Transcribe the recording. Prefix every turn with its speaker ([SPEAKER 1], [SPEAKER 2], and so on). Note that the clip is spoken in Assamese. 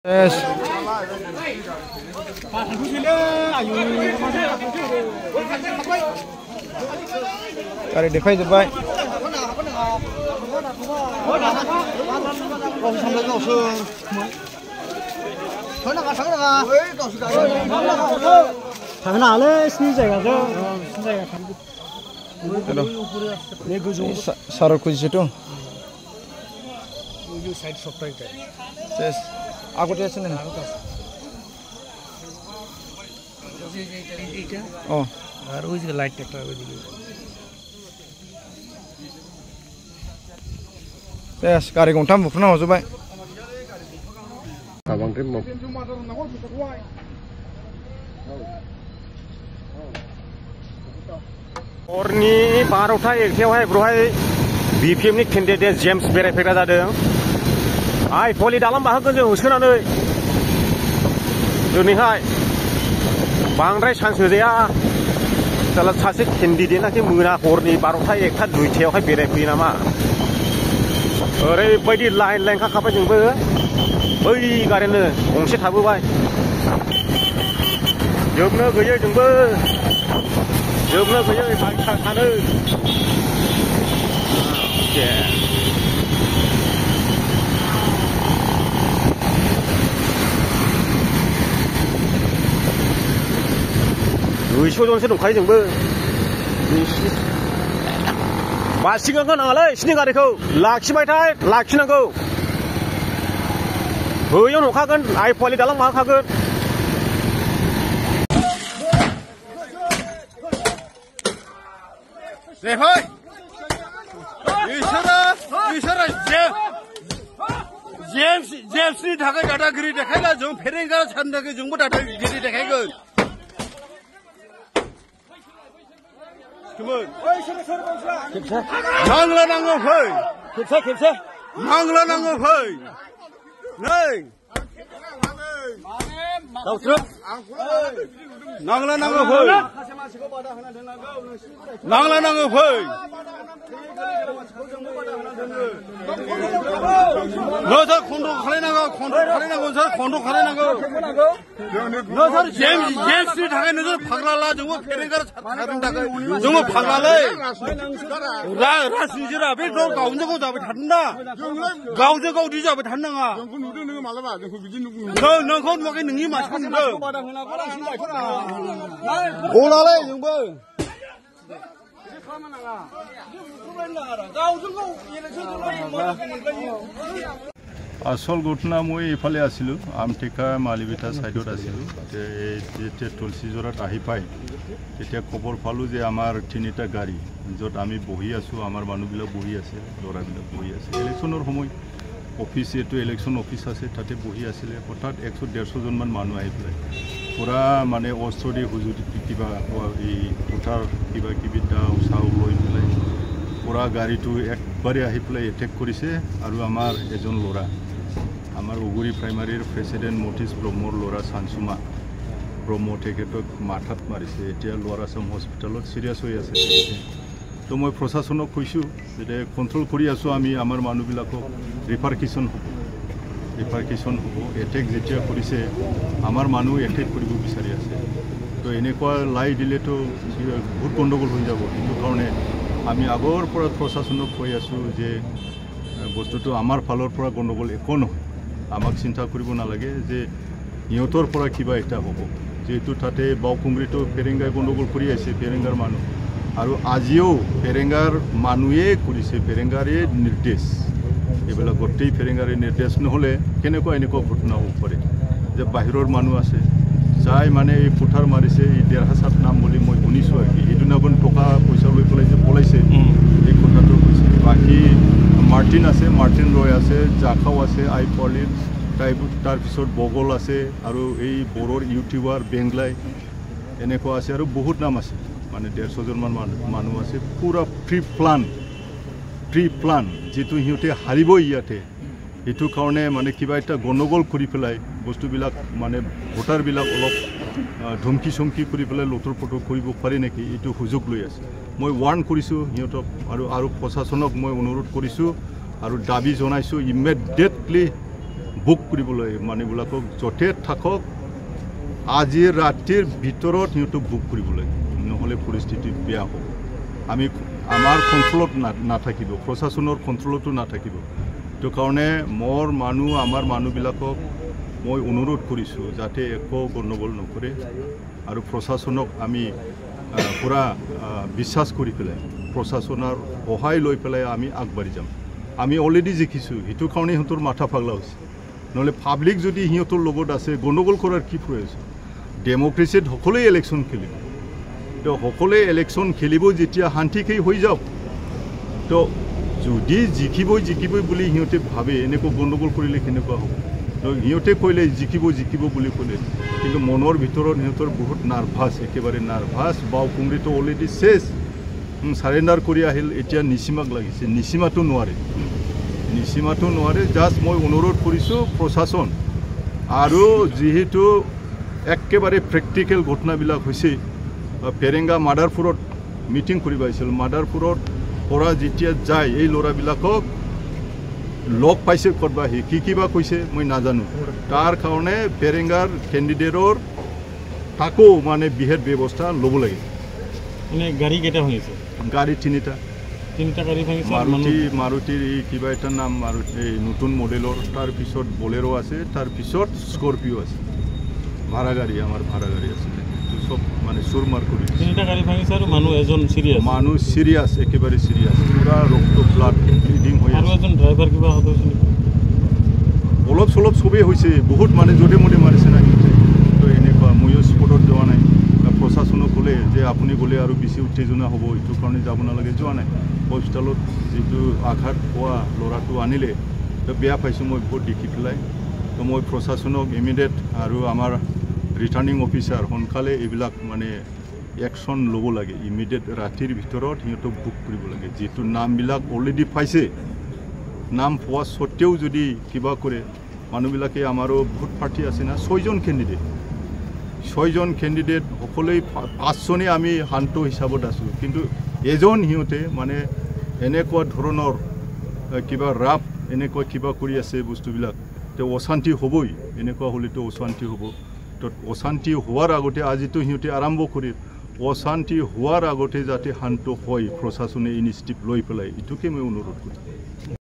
[SPEAKER 1] Yes. Kari defy jobbay. Sarok kuji itu. Yes. Aku dia sini. Oh.
[SPEAKER 2] Baru juga light tractor begini.
[SPEAKER 1] Yes, kari gontam bukna hozo bay.
[SPEAKER 3] Kabang trim mau. Orni barutai ekthewai brohai BPM ni candidate James बेरायफैग्रा जादों आइ पलि दालां बाहागोन जों होसोनानै दिनैहाय बांद्राय चान्स होजाया साला सासे केन्डिडेटनाखि मोना हरनि 12टा 1टा 2टायावहाय बेरायफैयो नामा ओरैबायदि लाइन लाइन खाखाबाय जोंबो बै गारिनो गंसे थाबोबाय जोबनो गैयै जोंबो जोबनो गैयै सानो 의쇼전세 녹화이 정보 마시간 건 알아 신이 가리고 락시마이타이 락시나고 의연 녹화건 아이폴리 달랑 마카건 네 하이 이셔라 제임스니 다가 다다 그리 대खा이가 좀 페랭가 찬다게 정보 다다 이리 대खा이거 Nangla nango phơi, kịp nangla nango phơi, này, đầu trước, nangla nango phơi, nangla nango phơi, 너 저 콘도 가래나가 저 콘도 가래나가, 너 저 제임스 당연히 저 박랄라 정말 페레가를 찾는다가 정말 박랄라, 라스니지라 왜저 가운데고 잡아 찾는다, 가운데고 어디 잡아 찾는가? 너 그건 뭐게 능이 맞췄는데, 오라래 정말.
[SPEAKER 4] আসল ঘটনা মই ইফালে আছিলো আমটিকা মালিবিটা সাইডত আছিলো যেতিয়া তুলসীজোৰাত আহি পাই তেতিয়া খবৰ পালো যে আমাৰ তিনিটা গাড়ী যত আমি বহি আছো আমাৰ মানুহবিলাক বহি আছে লৰাবিলাক বহি আছে ইলেকশ্যনৰ সময় অফিস এটো ইলেকশ্যন অফিস আছে তাতে বহি আছিল হঠাৎ 100-150 জন মান মানুহ আহি পেলাই পুরা মানে অস্ত্রদি হুজুরি কিবা এই ভোটার কিবা কিবি দাও চাও লৈ পেলাই পুরা গাড়িটো একবারে আহি পেলাই এটেক কৰিছে আৰু আমাৰ এজন লৰা আমাৰ উগুৰি প্ৰাইমাৰীৰ প্ৰেসিডেন্ট মটিস ব্ৰহ্মৰ লৰা সানসুমা ব্ৰহ্ম তেখেতক মাথাত মাৰিছে এতিয়া লৰা সম হস্পিটালত সিৰিয়াস হৈ আছে তো মই প্ৰশাসনক কৈছো যে কন্ট্ৰোল কৰি আছো আমি আমাৰ মানুহবিলাকক ৰিপাৰ্কিশন হ'ব এটেক যেতিয়া কৰিছে আমাৰ মানুহ এটেক কৰিব বিচাৰি আছে তো এনেকুৱা লাই দিলে তো বহুত গণ্ডগোল হৈ যাব কিন্তু কাৰণে আমি আগৰ পৰা প্ৰশাসনক কৈ আছো যে বস্তুটো আমাৰ ফালৰ পৰা গণ্ডগোল একো নহয় আমাক চিন্তা কৰিব নালাগে যে ইহঁতৰ পৰা কিবা এটা হ'ব যেহেতু তাতে বাউকুংগ্ৰিটো পেৰেংগাই গণ্ডগোল কৰি আছে পেৰেংগাৰ মানুহ আৰু আজিও পেৰেংগাৰ মানুহে কৰিছে পেৰেংগাৰে নিৰ্দেশ এবেলা গোটেই পেৰেংগাৰে নিৰ্দেশ নহলে কেনেকুৱা এনেকুৱা ঘটনা হ'ব পাৰে যে বাহিৰৰ মানুহ আছে যাই মানে এই ফুটাৰ মাৰিছে এই 1,500 নাম বুলি মই শুনিছো আৰু এইদিনাখন টকা পইচা লৈ পেলাই যে পলাইছে এই কথাটো কৈছে বাকি মাৰ্টিন আছে মাৰ্টিন ৰয় আছে জাখাও আছে আইপলিৰ তাৰ পিছত বগল আছে আৰু এই বৰৰ ইউটিউবাৰ বেংলাই এনেকুৱা আছে আৰু বহুত নাম আছে মানে 150 জন মান মানুহ আছে পুৰা প্ৰি প্লান যেটো হিউতে হাৰিব ইয়াতে এটো কাৰণে মানে কিবা এটা গণ্ডগোল কৰি পেলাই বস্তুবিলাক মানে ভোটাৰবিলাক অলপ ধমকি চমকি কৰি পেলাই লটৰ পটৰ কৰিব পাৰে নেকি এটো সুযোগ লৈ আছে মই ওয়াৰ্ন কৰিছো হিউতক আৰু প্ৰশাসনক মই অনুৰোধ কৰিছো আৰু দাবী জনাইছো ইমিডিয়েটলি বুক কৰিবলৈ মানুহবিলাকক য'তে থাকক আজি ৰাতিৰ ভিতৰত সিহঁতক বুক কৰিব লাগে নহ'লে পৰিস্থিতি বেয়া হ'ব আমি আমাৰ কণ্ট্ৰলত নাথাকিব প্ৰশাসনৰ কণ্ট্ৰলতো নাথাকিব সেইটো কাৰণে মোৰ মানুহ আমাৰ মানুহবিলাকক মই অনুৰোধ কৰিছোঁ যাতে একো গণ্ডগোল নকৰে আৰু প্ৰশাসনক আমি পুৰা বিশ্বাস কৰি পেলাই প্ৰশাসনৰ সহায় লৈ পেলাই আমি আগবাঢ়ি যাম আমি অলৰেডি জিকিছোঁ সেইটো কাৰণে সিহঁতৰ মাথা পাগলা হৈছে নহ'লে পাব্লিক যদি সিহঁতৰ লগত আছে গণ্ডগোল কৰাৰ কি প্ৰয়োজন ডেমক্ৰেচিত সকলোৱে ইলেকশ্যন খেলিব তো সকলোৱে ইলেকশ্যন খেলিব যেতিয়া শান্তিকেই হৈ যাওক তো যদি জিকিবই বুলি সিহঁতে ভাবে এনেকুৱা গণ্ডগোল কৰিলে কেনেকুৱা হ'ব তো সিহঁতে কৈলে জিকিব বুলি ক'লে কিন্তু মনৰ ভিতৰত সিহঁতৰ বহুত নাৰ্ভাছ একেবাৰে নাৰ্ভাছ বাওকুংৰিটো অলৰেডি চেছ সাৰেণ্ডাৰ কৰি আহিল এতিয়া নিচিমাক লাগিছে নিচিমাটো নোৱাৰে জাষ্ট মই অনুৰোধ কৰিছোঁ প্ৰশাসন আৰু যিহেতু একেবাৰে প্ৰেক্টিকেল ঘটনাবিলাক হৈছে পেৰেংগা মাদাৰপুৰত মিটিং কৰিব আহিছিল মাদাৰপুৰত পৰা যেতিয়া যায় এই ল'ৰাবিলাকক লগ পাইছে ক'ৰবা কি কিবা কৈছে মই নাজানো তাৰ কাৰণে পেৰেংগাৰ কেণ্ডিডেটৰ তাকো মানে বিশেষ ব্যৱস্থা ল'ব লাগে
[SPEAKER 2] মানে গাড়ী কেইটা ভাঙিছে
[SPEAKER 4] গাড়ী তিনিটা
[SPEAKER 2] গাড়ী ভাঙিছে
[SPEAKER 4] মাৰুতিৰ এই কিবা এটা নাম মাৰুতি নতুন মডেলৰ তাৰপিছত বলেৰো আছে তাৰপিছত স্কৰপিঅ' আছে ভাড়া গাড়ী আমাৰ ভাড়া গাড়ী আছিলে সব মানে চুৰমাৰ কৰি
[SPEAKER 2] তিনিটা গাড়ী ভাঙিছে আৰু মানুহ
[SPEAKER 4] চিৰিয়াছ একেবাৰে চিৰিয়াছ পুৰা ৰক্ত ব্লাড ব্লিডিং হৈ আছে
[SPEAKER 2] এজন ড্ৰাইভাৰ কিবা হৈছে
[SPEAKER 4] অলপ চলপ চবেই হৈছে বহুত মানে য'তে মতে মাৰিছে না তো এনেকুৱা ময়ো স্পটত যোৱা নাই প্ৰশাসনক ক'লে যে আপুনি গ'লে আৰু বেছি উত্তেজনা হ'ব এইটো কাৰণে যাব নালাগে যোৱা নাই হস্পিটেলত যিটো আঘাত পোৱা ল'ৰাটো আনিলে তো বেয়া পাইছোঁ মই বহুত দেখি পেলাই তো মই প্ৰশাসনক ইমিডিয়েট আৰু আমাৰ ৰিটাৰ্ণিং অফিচাৰ সোনকালে এইবিলাক মানে একশ্যন ল'ব লাগে ইমিডিয়েট ৰাতিৰ ভিতৰত সিহঁতক বুক কৰিব লাগে যিটো নামবিলাক অলৰেডি পাইছে নাম পোৱা স্বত্তেও যদি কিবা কৰে মানুহবিলাকে আমাৰো বহুত পাৰ্টি আছে না 6জন কেণ্ডিডেট সকলোৱে 5জনে আমি শান্ত হিচাপত আছোঁ কিন্তু এজন সিহঁতে মানে এনেকুৱা ধৰণৰ কিবা ৰাপ এনেকুৱা কিবা কৰি আছে বস্তুবিলাক তো অশান্তি হ'বই এনেকুৱা হ'লেতো অশান্তি হ'ব তো অশান্তি হোৱাৰ আগতে আজিতো সিহঁতে আৰম্ভ কৰি অশান্তি হোৱাৰ আগতে যাতে শান্ত হয় প্ৰশাসনে ইনিচিয়েটিভ লৈ পেলাই এইটোকে মই অনুৰোধ কৰিম